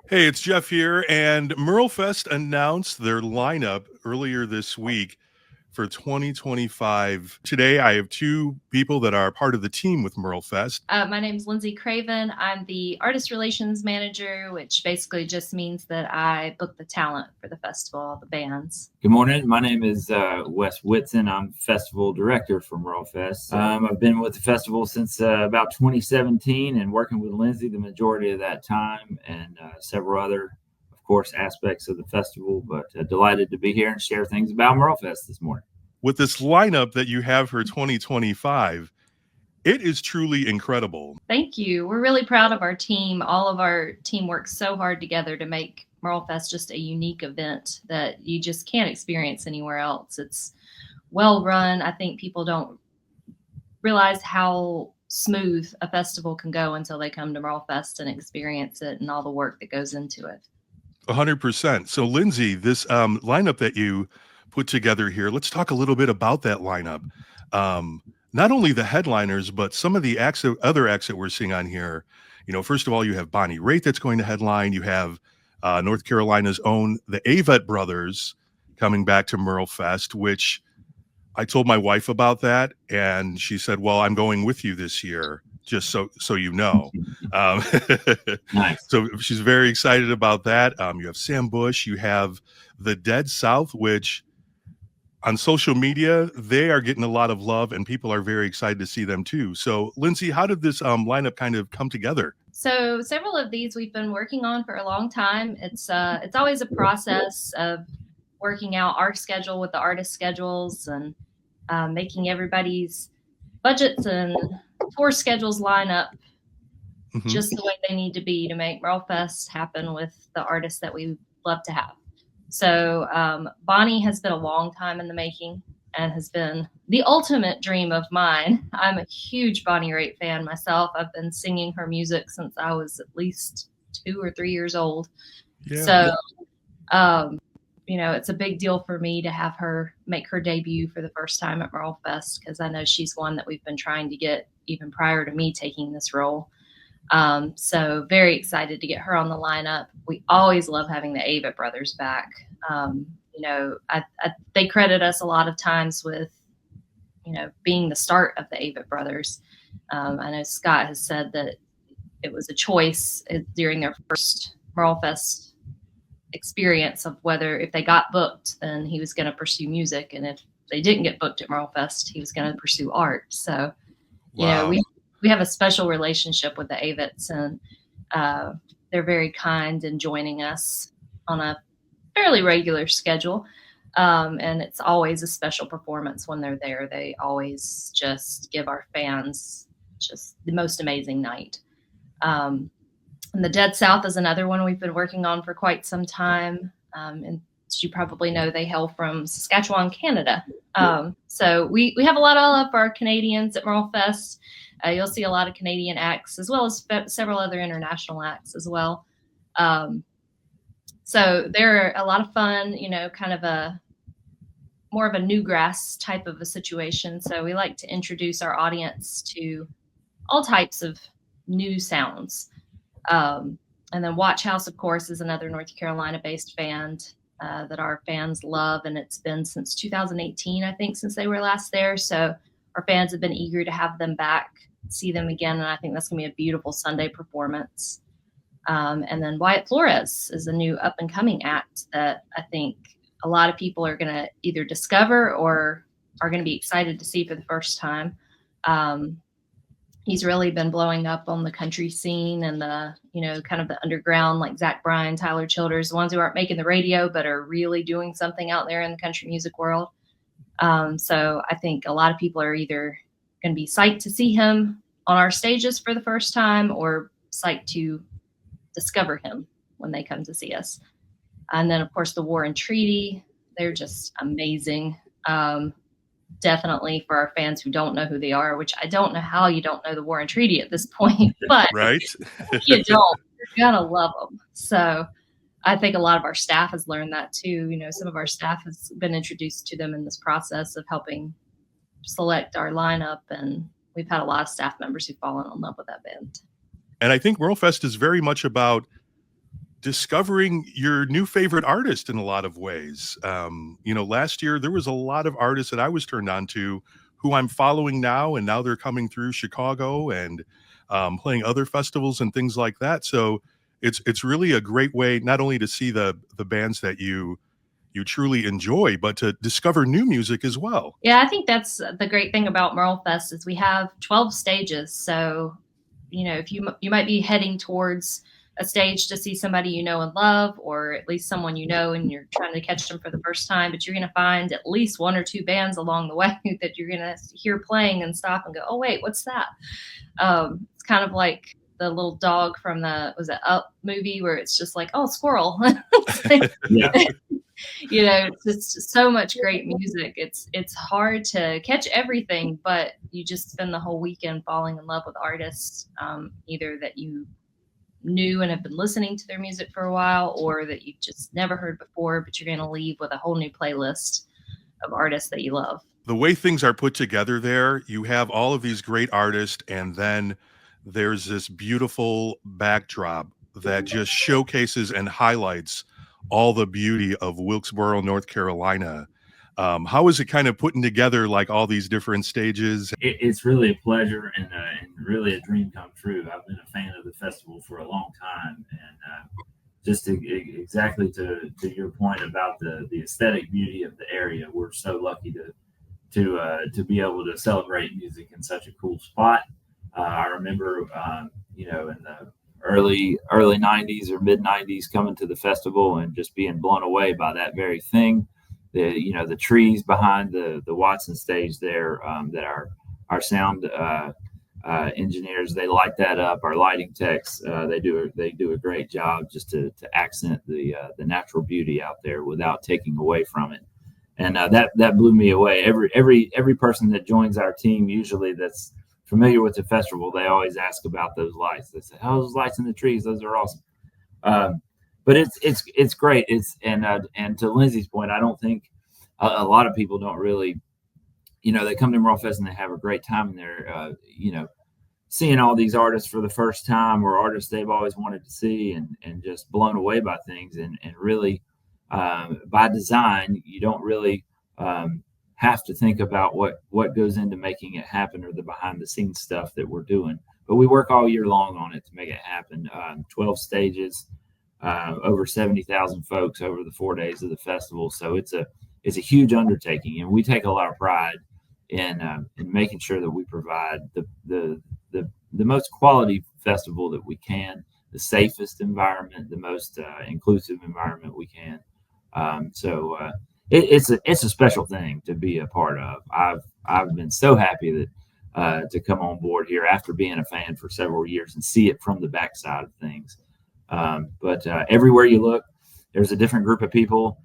Hey, it's Jeff here, and MerleFest announced their lineup earlier this week for 2025. Today, I have two people that are part of the team with MerleFest. My name is Lindsay Craven. I'm the artist relations manager, which basically just means that I book the talent for the festival, the bands. Good morning. My name is Wes Whitson. I'm festival director for MerleFest. I've been with the festival since about 2017 and working with Lindsay the majority of that time, and several other, of course, aspects of the festival. But delighted to be here and share things about MerleFest this morning. With this lineup that you have for 2025, it is truly incredible. Thank you. We're really proud of our team. All of our team works so hard together to make MerleFest just a unique event that you just can't experience anywhere else. It's well run. I think people don't realize how smooth a festival can go until they come to MerleFest and experience it and all the work that goes into it. 100%. So, Lindsay, this lineup that you put together here, let's talk a little bit about that lineup. Not only the headliners, but some of the other acts that we're seeing on here. You know, first of all, you have Bonnie Raitt that's going to headline. You have North Carolina's own the Avett Brothers coming back to MerleFest, which I told my wife about that, and she said, "Well, I'm going with you this year, just so you know." Nice. So she's very excited about that. You have Sam Bush. You have the Dead South, which on social media, they are getting a lot of love, and people are very excited to see them too. So, Lindsay, how did this lineup kind of come together? So several of these we've been working on for a long time. It's always a process of working out our schedule with the artist schedules and making everybody's budgets and tour schedules line up just the way they need to be to make MerleFest happen with the artists that we love to have. So Bonnie has been a long time in the making and has been the ultimate dream of mine. I'm a huge Bonnie Raitt fan myself. I've been singing her music since I was at least 2 or 3 years old. Yeah. So, you know, it's a big deal for me to have her make her debut for the first time at MerleFest because I know she's one that we've been trying to get even prior to me taking this role. So very excited to get her on the lineup. We always love having the Avett Brothers back. You know, they credit us a lot of times with, you know, being the start of the Avett Brothers. I know Scott has said that it was a choice during their first MerleFest experience of whether if they got booked, then he was going to pursue music. And if they didn't get booked at MerleFest, he was going to pursue art. So, you know, we have a special relationship with the Avetts, and they're very kind in joining us on a fairly regular schedule. And it's always a special performance when they're there. They always just give our fans just the most amazing night. And the Dead South is another one we've been working on for quite some time. And as you probably know, they hail from Saskatchewan, Canada. So we have a lot of love for our Canadians at MerleFest. You'll see a lot of Canadian acts as well as several other international acts as well. So they're a lot of fun, you know, kind of more of a newgrass type of a situation. So we like to introduce our audience to all types of new sounds. And then Watch House, of course, is another North Carolina-based band that our fans love, and it's been since 2018, I think, since they were last there. So our fans have been eager to have them back, see them again, and I think that's going to be a beautiful Sunday performance. And then Wyatt Flores is a new up-and-coming act that I think a lot of people are going to either discover or are going to be excited to see for the first time. He's really been blowing up on the country scene and the, you know, kind of the underground, like Zach Bryan, Tyler Childers, the ones who aren't making the radio but are really doing something out there in the country music world. So I think a lot of people are either going to be psyched to see him on our stages for the first time or psyched to discover him when they come to see us. And then, of course, the War and Treaty, they're just amazing. Definitely for our fans who don't know who they are, which I don't know how you don't know the War and Treaty at this point, but right? If you don't, you're going to love them. So I think a lot of our staff has learned that too. You know, some of our staff has been introduced to them in this process of helping select our lineup, and we've had a lot of staff members who've fallen in love with that band. And I think MerleFest is very much about discovering your new favorite artist in a lot of ways. Last year there was a lot of artists that I was turned on to who I'm following now, and now they're coming through Chicago and playing other festivals and things like that. So it's really a great way not only to see the bands that you truly enjoy, but to discover new music as well. Yeah, I think that's the great thing about MerleFest is we have 12 stages. So, if you might be heading towards a stage to see somebody you know and love, or at least someone you know, and you're trying to catch them for the first time, but you're going to find at least one or two bands along the way that you're going to hear playing and stop and go, oh, wait, what's that? It's kind of like the little dog from was it Up movie where it's just like, oh, squirrel. Yeah. It's just so much great music. It's hard to catch everything, but you just spend the whole weekend falling in love with artists, either that you knew and have been listening to their music for a while, or that you've just never heard before, but you're going to leave with a whole new playlist of artists that you love. The way things are put together there, you have all of these great artists, and then there's this beautiful backdrop that just showcases and highlights all the beauty of Wilkesboro, North Carolina. How is it kind of putting together like all these different stages? It's really a pleasure and really a dream come true. I've been a fan of the festival for a long time, and just exactly to your point about the aesthetic beauty of the area, we're so lucky to be able to celebrate music in such a cool spot. I remember, in the early 90s or mid 90s coming to the festival and just being blown away by that very thing. The trees behind the Watson stage there, that our sound engineers, they light that up. Our lighting techs, they do a great job just to accent the natural beauty out there without taking away from it. And that blew me away. Every person that joins our team, usually that's familiar with the festival, they always ask about those lights. They say, "Oh, those lights in the trees, those are awesome." But it's great. And to Lindsay's point, I don't think a lot of people don't really, they come to MerleFest and they have a great time, and they're seeing all these artists for the first time, or artists they've always wanted to see, and just blown away by things, and really by design, you don't really have to think about what goes into making it happen, or the behind the scenes stuff that we're doing. But we work all year long on it to make it happen. 12 stages, over 70,000 folks over the 4 days of the festival. So it's a huge undertaking, and we take a lot of pride in making sure that we provide the most quality festival that we can, the safest environment, the most inclusive environment we can. It's a special thing to be a part of. I've been so happy that to come on board here after being a fan for several years and see it from the backside of things. But everywhere you look, there's a different group of people,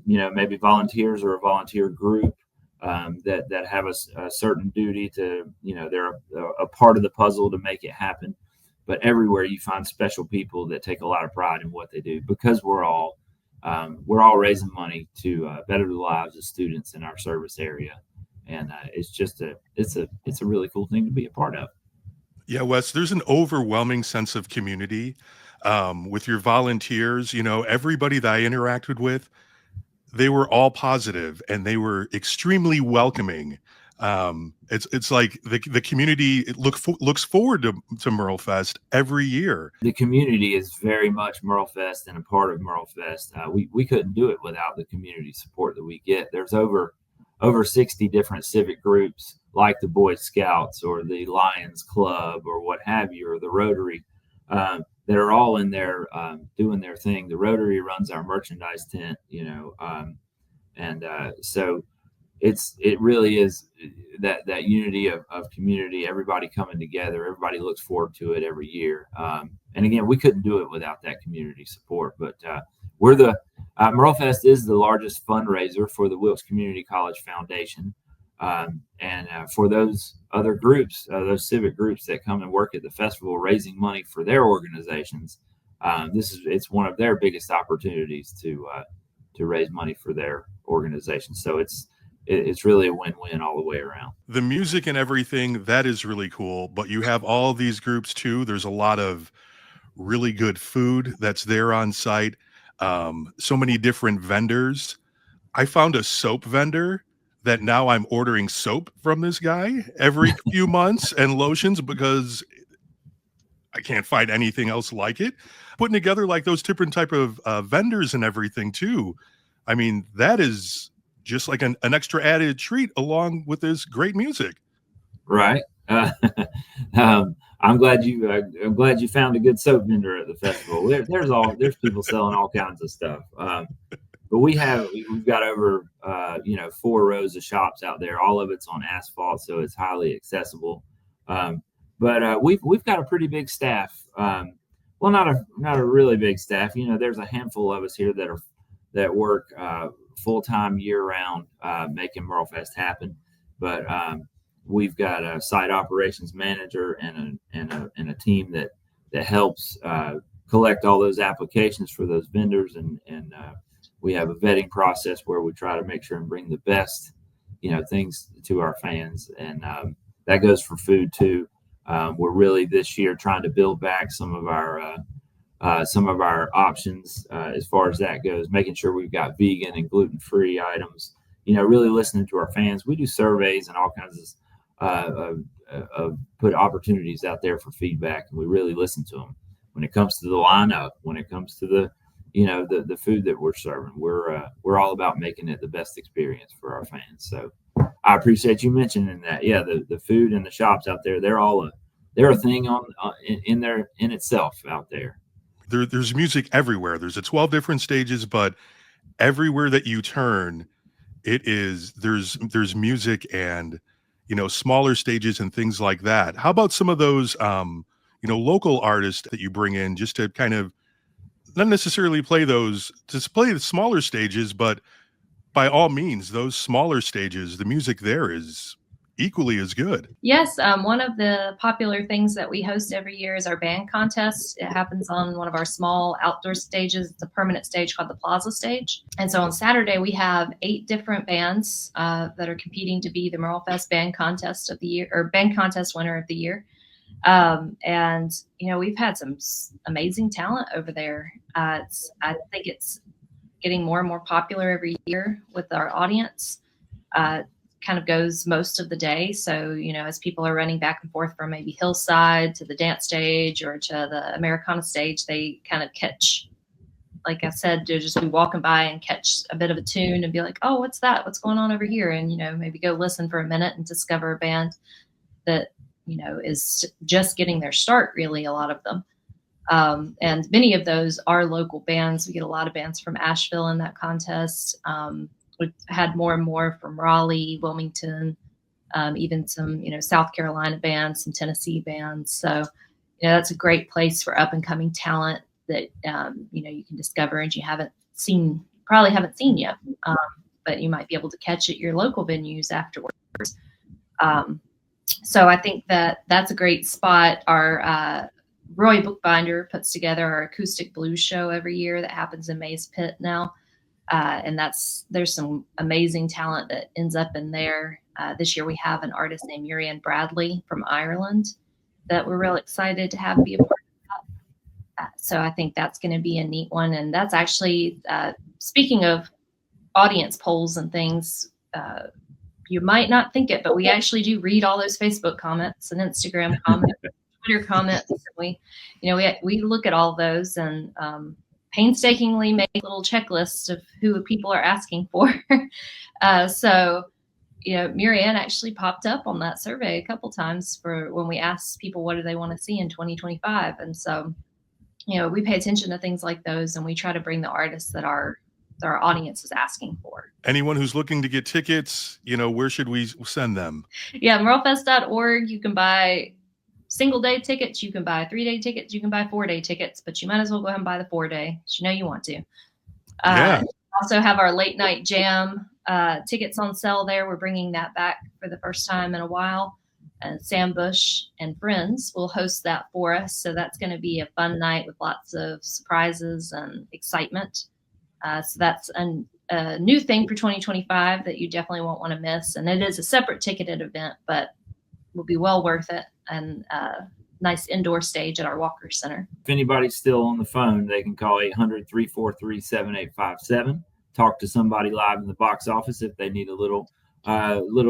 maybe volunteers or a volunteer group that have a certain duty to, they're a part of the puzzle to make it happen. But everywhere you find special people that take a lot of pride in what they do, because we're all raising money to better the lives of students in our service area. And it's a really cool thing to be a part of. Yeah, Wes, there's an overwhelming sense of community with your volunteers. Everybody that I interacted with, they were all positive and they were extremely welcoming. It's like the community looks forward to MerleFest every year. The community is very much MerleFest and a part of MerleFest. We couldn't do it without the community support that we get. There's over 60 different civic groups, like the Boy Scouts or the Lions Club or what have you, or the Rotary, that are all in there doing their thing. The Rotary runs our merchandise tent, so it really is that unity of community, everybody coming together. Everybody looks forward to it every year. And again, we couldn't do it without that community support. But MerleFest is the largest fundraiser for the Wilkes Community College Foundation. And for those other groups, those civic groups that come and work at the festival raising money for their organizations, it's one of their biggest opportunities to raise money for their organization. So it's really a win-win all the way around. The music and everything, that is really cool. But you have all these groups too. There's a lot of really good food that's there on site, so many different vendors. I found a soap vendor that now I'm ordering soap from this guy every few months and lotions because I can't find anything else like it. Putting together like those different type of vendors and everything too. I mean, that is just like an extra added treat along with this great music. Right. I'm glad you found a good soap vendor at the festival. There's people selling all kinds of stuff. But we've got over 4 rows of shops out there. All of it's on asphalt, so it's highly accessible. But we've got a pretty big staff. Well, not a really big staff. There's a handful of us here that work full time year round, making MerleFest happen. But we've got a site operations manager and a team that helps collect all those applications for those vendors, and we have a vetting process where we try to make sure and bring the best things to our fans, and that goes for food too. We're really this year trying to build back some of our options as far as that goes, making sure we've got vegan and gluten-free items. Really listening to our fans. We do surveys and all kinds of put opportunities out there for feedback, and we really listen to them. When it comes to the lineup, when it comes to the food that we're serving, we're all about making it the best experience for our fans. So I appreciate you mentioning that. Yeah, the food and the shops out there, they're a thing in itself out there. There's music everywhere. There's 12 different stages, but everywhere that you turn, there's music and smaller stages and things like that. How about some of those local artists that you bring in just to kind of not necessarily play the smaller stages, but by all means, those smaller stages, the music there is equally as good. Yes, one of the popular things that we host every year is our band contest. It happens on one of our small outdoor stages. It's a permanent stage called the Plaza Stage. And so on Saturday, we have 8 different bands that are competing to be the MerleFest Band Contest of the Year, or Band Contest Winner of the Year. And we've had some amazing talent over there. I think it's getting more and more popular every year with our audience. Kind of goes most of the day. So, as people are running back and forth from maybe Hillside to the dance stage or to the Americana stage, they kind of catch, like I said, to just be walking by and catch a bit of a tune and be like, oh, what's that? What's going on over here? And, maybe go listen for a minute and discover a band that, is just getting their start, really, a lot of them. And many of those are local bands. We get a lot of bands from Asheville in that contest. We've had more and more from Raleigh, Wilmington, even some, South Carolina bands, some Tennessee bands. So, that's a great place for up and coming talent that, you can discover and you probably haven't seen yet, but you might be able to catch at your local venues afterwards. So I think that's a great spot. Our Roy Bookbinder puts together our acoustic blues show every year that happens in Mays Pit now. And there's some amazing talent that ends up in there. This year we have an artist named Murian Bradley from Ireland that we're real excited to have be a part of that. So I think that's going to be a neat one. And that's actually, speaking of audience polls and things, you might not think it, but we actually do read all those Facebook comments and Instagram comments, Twitter comments. And we look at all those and painstakingly make a little checklist of who people are asking for. So, Murianne actually popped up on that survey a couple times for when we asked people what do they want to see in 2025. And so, we pay attention to things like those, and we try to bring the artists that our audience is asking for. Anyone who's looking to get tickets, where should we send them? Yeah, MerleFest.org. You can buy single-day tickets. You can buy 3-day tickets. You can buy 4-day tickets, but you might as well go ahead and buy the 4-day because you want to. Yeah. Also have our late night jam tickets on sale there. We're bringing that back for the first time in a while. And Sam Bush and friends will host that for us. So that's going to be a fun night with lots of surprises and excitement. So that's a new thing for 2025 that you definitely won't want to miss. And it is a separate ticketed event, but will be well worth it. And nice indoor stage at our Walker Center. If anybody's still on the phone, they can call 800-343-7857. Talk to somebody live in the box office if they need a little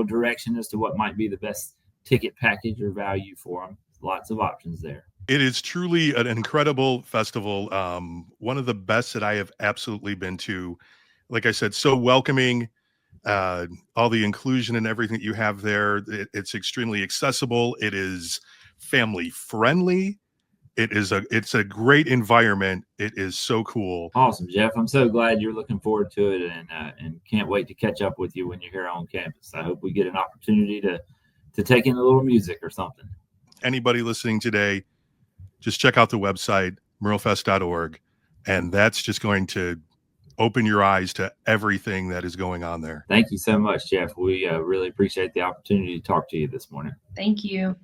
direction as to what might be the best ticket package or value for them. Lots of options there. It is truly an incredible festival. One of the best that I have absolutely been to. Like I said, so welcoming, all the inclusion and everything that you have there. It's extremely accessible. It is family friendly. It's a great environment. It is so cool. Awesome, Jeff. I'm so glad you're looking forward to it, and can't wait to catch up with you when you're here on campus. I hope we get an opportunity to take in a little music or something. Anybody listening today, just check out the website, MerleFest.org, and that's just going to open your eyes to everything that is going on there. Thank you so much, Jeff. We really appreciate the opportunity to talk to you this morning. Thank you.